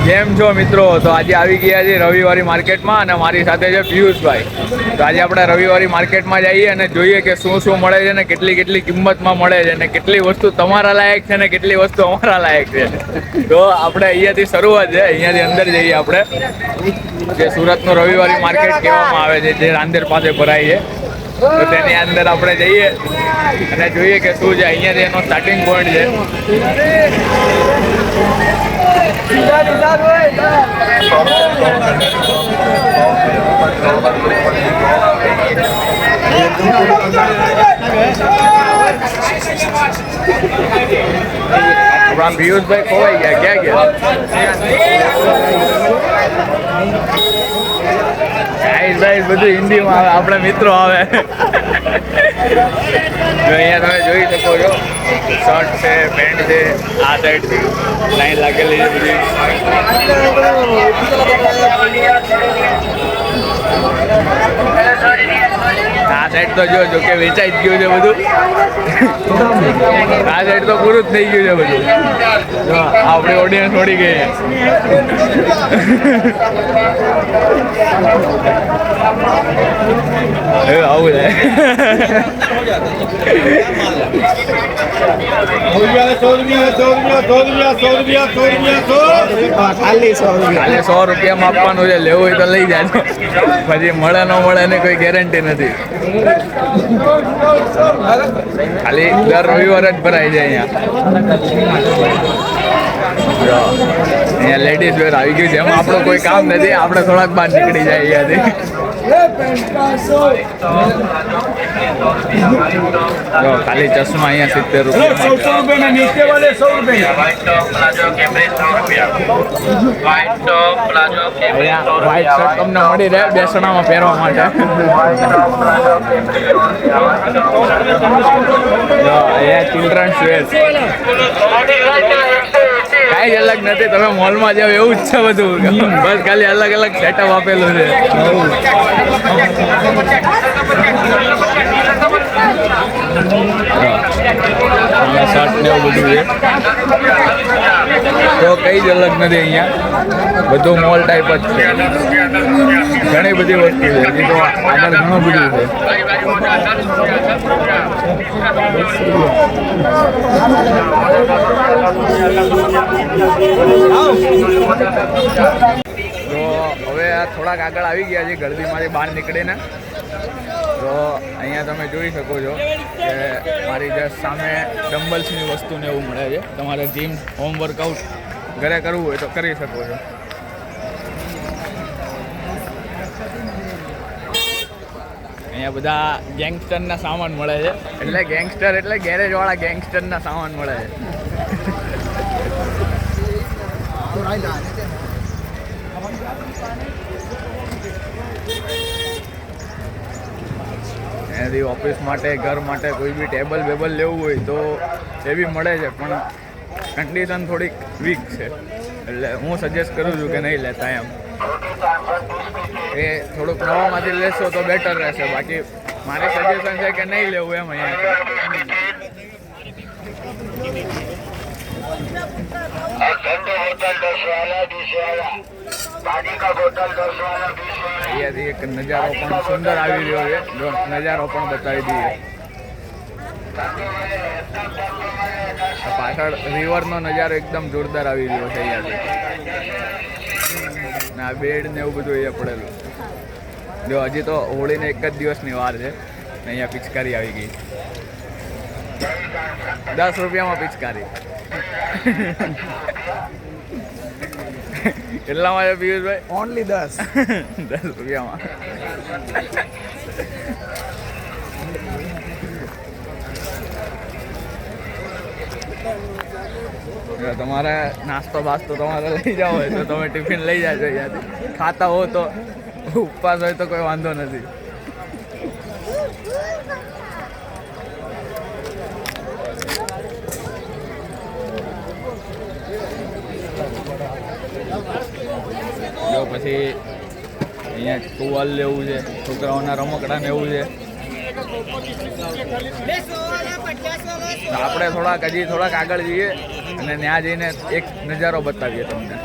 કેમ છો મિત્રો? તો આજે આવી ગયા છે રવિવારી માર્કેટમાં અને મારી સાથે છે પિયુષભાઈ. તો આજે આપણે રવિવારી માર્કેટમાં જઈએ અને જોઈએ કે શું શું મળે છે ને કેટલી કેટલી કિંમતમાં મળે છે ને કેટલી વસ્તુ તમારા લાયક છે ને કેટલી વસ્તુ અમારા લાયક છે. તો આપણે અહીંયાથી શરૂઆત છે, અહીંયાથી અંદર જઈએ આપણે. જે સુરતનું રવિવારી માર્કેટ કહેવામાં આવે છે, જે રાંદેર પાસે ભરાય છે. તો તેની અંદર આપણે જઈએ અને જોઈએ કે શું છે. અહીંયાથી એનો સ્ટાર્ટિંગ પોઈન્ટ છે. પિયુષભાઈ ખોવાઈ ગયા, ક્યાં ગયા? બધું હિન્દીમાં આવે, આપણે મિત્રો આવે. અહીંયા તમે જોઈ શકો છો, શર્ટ છે, પેન્ટ છે, આ સાઈડથી લાઈન લાગેલી છે બધી. આ સાઈડ તો જો કે વેચાઈ જ ગયું છે બધું. આ સાઈડ તો પૂરું જ થઈ ગયું છે બધું. આપણી ઓડિયન્સ છોડી ગઈ છે. આવું છે. ખાલી 100 રૂપિયામાં આપવાનું છે. લેવું હોય તો લઈ જાય, પછી મળે ન મળે ને કોઈ ગેરંટી નથી. ખાલી દર રવિવારે જ ભરાય છે અહીંયા લેડીઝ વેર આવી ગયું છે. એમાં આપણું કોઈ કામ નથી, આપણે થોડાક બહાર નીકળી જાય અહીંયાથી. ખાલી ચશ્મા અહીંયા 70 રૂપિયા. વ્હાઈટ શર્ટ તમને મળી રહે બેસણામાં પહેરવા માટે. અહીંયા ચિલ્ડ્રન્સ વેર કાંઈ જ અલગ નથી. તમે મોલમાં જાઓ એવું જ છે બધું, બસ ખાલી અલગ અલગ સેટઅપ આપેલું છે. શર્ટ ને એવું બધું છે, તો કઈ જ અલગ નથી. અહીંયા બધું મોલ ટાઈપ જ છે. ઘણી બધી વસ્તુ છે, હજી તો આગળ ઘણું બધું છે. તો હવે આ થોડાક આગળ આવી ગયા છે ગળદીમાંથી બહાર નીકળીને. તો અહીંયા તમે જોઈ શકો છો કે મારી જસ્ટ સામે ડમ્બલ્સની વસ્તુને એવું મળે છે. તમારે જીમ હોમ વર્કઆઉટ ઘરે કરવું હોય તો કરી શકો છો. અહીંયા બધા ગેંગસ્ટરના સામાન મળે છે. એટલે ગેંગસ્ટર એટલે ગેરેજવાળા ગેંગસ્ટરના સામાન મળે છે. એનાથી ઓફિસ માટે, ઘર માટે કોઈ બી ટેબલ બેબલ લેવું હોય તો એ બી મળે છે, પણ કન્ડિશન થોડીક વીક છે. એટલે હું સજેસ્ટ કરું છું કે નહીં લેતા એમ. એ થોડુંક નવામાંથી લેશો તો બેટર રહેશે. બાકી મારી સજેશન છે કે નહીં લેવું એમ. અહીંયા અહીંયાથી એક નજારો પણ સુંદર આવી રહ્યો છે. જો નજારો પણ બતાવી દઈએ. પાછળ રિવરનો નજારો એકદમ જોરદાર આવી રહ્યો છે અહીંયાથી. ના બેડ ને એવું બધું અહીંયા પડેલું. જો હજી તો હોળીને એક જ દિવસની વાર છે. અહીંયા પિચકારી આવી ગઈ. 10 રૂપિયામાં પિચકારી. કેટલામાં છે પિયુષભાઈ? ઓનલી 10 રૂપિયામાં. તમારે નાસ્તો બાસ્તો તમારે લઈ જાવ હોય તો તમે ટિફિન લઈ જાજો અહીંયાથી. ખાતા હો તો, ઉપવાસ હોય તો કોઈ વાંધો નથી. જો પછી અહીંયા ટુવાલ લેવું છે, છોકરાઓના રમકડા ને એવું છે. આપણે થોડાક આગળ જઈએ અને ત્યાં જઈને એક નજારો બતાવીએ તમને.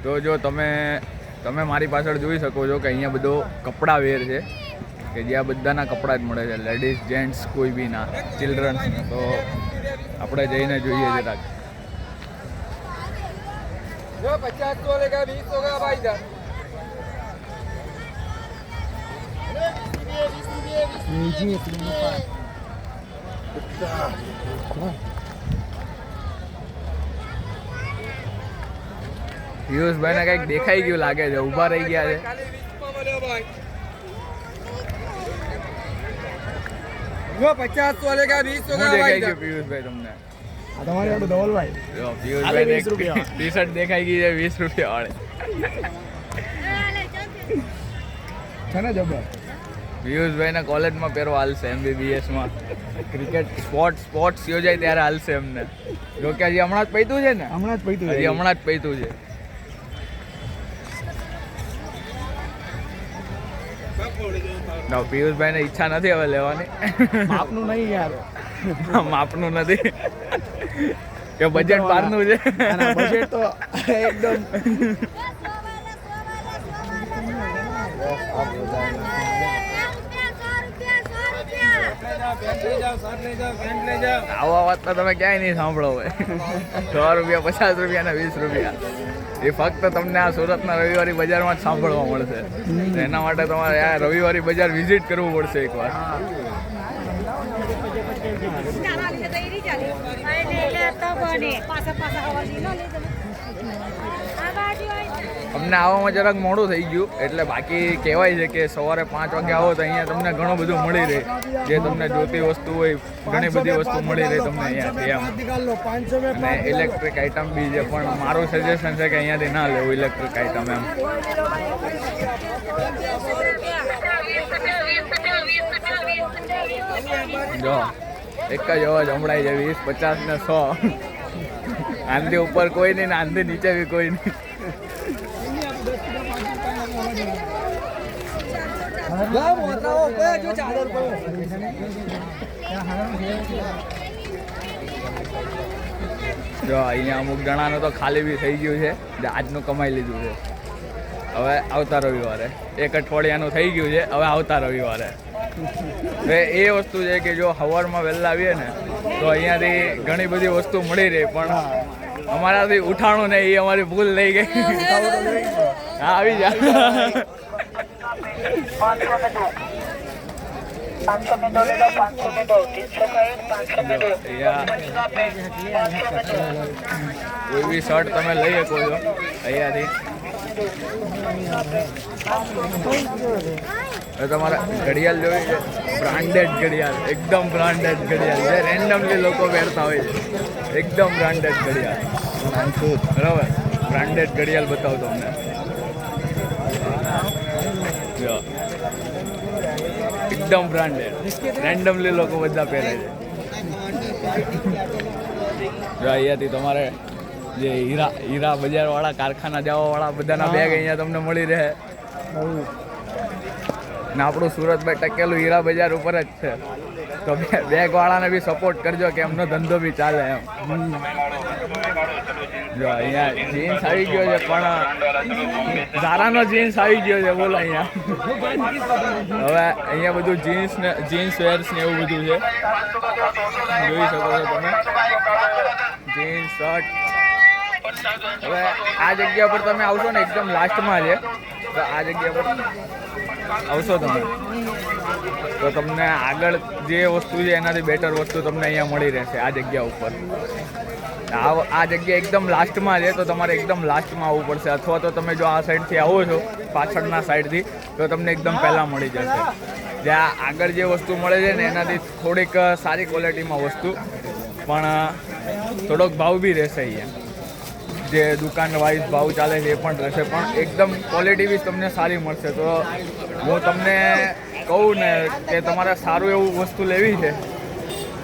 તો જો તમે મારી પાછળ જોઈ શકો છો કે અહીંયા બધો કપડા વેર છે કે જ્યાં બધાના કપડાં જ મળે છે, લેડીઝ જેન્ટ્સ કોઈ બી ના, ચિલ્ડ્રન. તો આપણે જઈને જોઈએ જરાક. जो 50 तो लेगा 20 होगा भाई इधर પિયુષભાઈ ને કઈક દેખાઈ ગયું લાગે છે, ઊભા રહી ગયા છે. जो 50 तो लेगा 20 શું होगा भाई દેખાઈ इधर ગયું પિયુષભાઈ તમને? તમારે આપણે ધવલભાઈ જો પિયુષભાઈ ને 20 રૂપિયા. ટી શર્ટ દેખાઈ ગઈ છે 20 રૂપિયા વાળી. છે ને જબર. પિયુષભાઈ ને કોલેજમાં પહેરવા હાલશે, MBBS માં ક્રિકેટ સ્પોર્ટ્સ યોજાય ત્યારે હાલશે એમને. જો કે હજી હમણાં જ પૈતું છે ને, હમણાં જ પૈતું હજી હમણાં જ પૈતું છે. પિયુષભાઈ ને ઈચ્છા નથી હવે લેવાની. આપનું નહીં યાર, માપનું નથી કે બજેટ બહારનું છે. બજેટ તો એકદમ આવા વાત તો તમે ક્યાંય નહીં સાંભળો હોય. 100 રૂપિયા, 50 રૂપિયા ને 20 રૂપિયા એ ફક્ત તમને આ સુરતના રવિવારી બજારમાં જ સાંભળવા મળશે. એના માટે તમારે આ રવિવારી બજાર વિઝિટ કરવું પડશે એકવાર. અમને આવવામાં જરાક મોડું થઈ ગયું, એટલે બાકી કહેવાય છે કે સવારે 5 વાગે આવો તો અહીંયા તમને ઘણું બધું મળી રહે. જે તમને જોતી વસ્તુ હોય ઘણી બધી વસ્તુ મળી રહે તમને અહીંયાથી એમ. અને ઇલેક્ટ્રિક આઇટમ બી છે, પણ મારું સજેશન છે કે અહીંયાથી ના લેવું ઇલેક્ટ્રિક આઇટમ એમ. જો એક જ અવાજ સંભળાય છે, 20, 50 ને 100. આંધી ઉપર કોઈ નહીં ને આંધી નીચે બી કોઈ નહીં. जो चादर पर જો અહીંયા અમુક જણાનું તો ખાલી બી થઈ ગયું છે, જે આજનું કમાઈ લીધું છે. હવે આવતા રવિવારે, એક અઠવાડિયાનું થઈ ગયું છે, હવે આવતા રવિવારે. હવે એ વસ્તુ છે કે જો સવારમાં વહેલા આવીએ ને તો અહીંયાથી ઘણી બધી વસ્તુ મળી રહી, પણ અમારાથી ઉઠાણું નહીં, એ અમારી ભૂલ થઈ ગઈ. હા આવી જા. 500 में 2 ले लो, 500 में 2, 300 का 1, 500 में 2. કોઈ બી શર્ટ તમે લઈ શકો છો અહીંયાથી. હવે તમારે ઘડિયાળ જોઈ છે, બ્રાન્ડેડ ઘડિયાળ, એકદમ બ્રાન્ડેડ ઘડિયાળ જે રેન્ડમલી લોકો પહેરતા હોય છે. એકદમ બ્રાન્ડેડ ઘડિયાળ, બરાબર. બ્રાન્ડેડ ઘડિયાળ બતાવું તમને. જો એકદમ બ્રાન્ડેડ, રેન્ડમલી લોકો બધા પહેરે છે. જો અહીંયાથી તમારે જે હીરા બજારવાળા, કારખાના જવાવાળા બધાના બેગ અહીંયા તમને મળી રહે. ને આપણું સુરતભાઈ ટકેલું હીરા બજાર ઉપર જ છે, તો બેગવાળાને બી સપોર્ટ કરજો કે એમનો ધંધો બી ચાલે એમ. જો અહીંયા જીન્સ આવી ગયો છે, પણ ઝારાનો જીન્સ આવી ગયો છે, બોલો અહીંયા. હવે અહીંયા બધું જીન્સ વેર્સ ને એવું બધું છે, જોઈ શકો છો તમે. Jeans shirt. હવે આ જગ્યા પર તમે આવશો ને, એકદમ લાસ્ટમાં છે, તો આ જગ્યા પર આવશો તમે તો તમને આગળ જે વસ્તુ છે એનાથી બેટર વસ્તુ તમને અહીંયા મળી રહેશે આ જગ્યા ઉપર. આ જગ્યા એકદમ લાસ્ટમાં છે, તો તમારે એકદમ લાસ્ટમાં આવવું પડશે. અથવા તો તમે જો આ સાઈડથી આવો છો, પાછળના સાઈડથી, તો તમને એકદમ પહેલાં મળી જશે. જ્યાં આગળ જે વસ્તુ મળે છે ને એનાથી થોડીક સારી ક્વોલિટીમાં વસ્તુ, પણ થોડોક ભાવ બી રહેશે અહીંયા. જે દુકાન વાઇઝ ભાવ ચાલે છે એ પણ રહેશે, પણ એકદમ ક્વોલિટી બી તમને સારી મળશે. તો હું તમને કહું ને કે તમારે સારું એવું વસ્તુ લેવી છે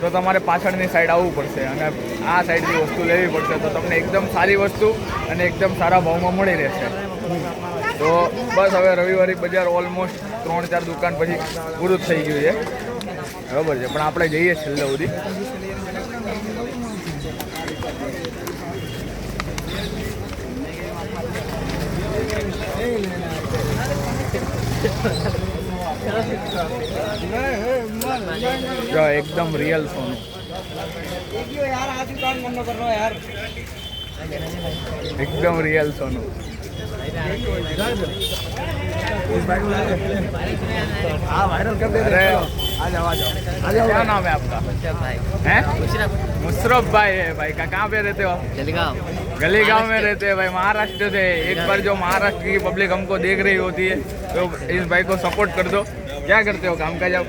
તો તમારે પાછળની સાઈડ આવવું પડશે અને આ સાઈડની વસ્તુ લેવી પડશે, તો તમને એકદમ સારી વસ્તુ અને એકદમ સારા ભાવમાં મળી રહેશે. તો બસ હવે રવિવારી બજાર ઓલમોસ્ટ 3-4 દુકાન પછી પૂરું જ થઈ ગયું છે, બરાબર છે. પણ આપણે જઈએ છેલ્લે સુધી. જો એકદમ રિયલ સોનું. यार आज दुकान बंद कर रहा यार એકદમ રિયલ સોનું. हाँ वायरल कर दे अरे आ जाओ आ जाओ क्या नाम है आपका? हैं? मुशरफ भाई है भाई का. कहाँ पे रहते हो? गली गांव में रहते हैं भाई, महाराष्ट्र से. एक बार जो महाराष्ट्र की पब्लिक हमको देख रही होती है तो इस भाई को सपोर्ट कर दो. क्या करते हो काम का? जब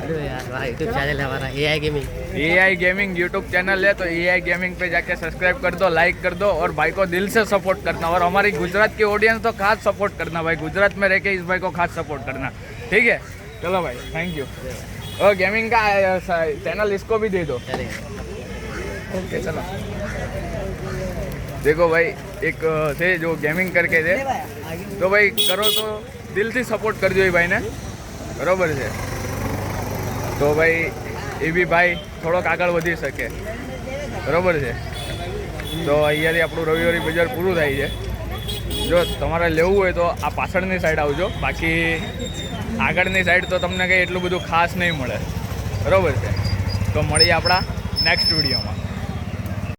यूट्यूब चैनल है हमारा AI gaming. AI gaming YouTube channel है तो AI गेमिंग पे जाके सब्सक्राइब कर दो, लाइक कर दो और भाई को दिल से सपोर्ट करना. और हमारी गुजरात की ऑडियंस तो खास सपोर्ट करना भाई, गुजरात में रह के इस भाई को खास सपोर्ट करना. ठीक है, चलो भाई, थैंक यू. और गेमिंग का चैनल इसको भी दे दो. ओके चलो. देखो भाई एक थे जो गेमिंग करके थे तो भाई करो तो दिल થી સપોર્ટ કરજો એ ભાઈને, બરોબર છે? તો ભાઈ એ બી ભાઈ થોડોક આગળ વધી શકે, બરોબર છે? તો અહીંયાથી આપણું રવિવારી બજાર પૂરું થાય છે. જો તમારે લેવું હોય તો આ પાછળની સાઈડ આવજો, બાકી આગળની સાઈડ તો તમને કંઈ એટલું બધું ખાસ નહીં મળે, બરોબર છે? તો મળીએ આપણા નેક્સ્ટ વિડીયોમાં.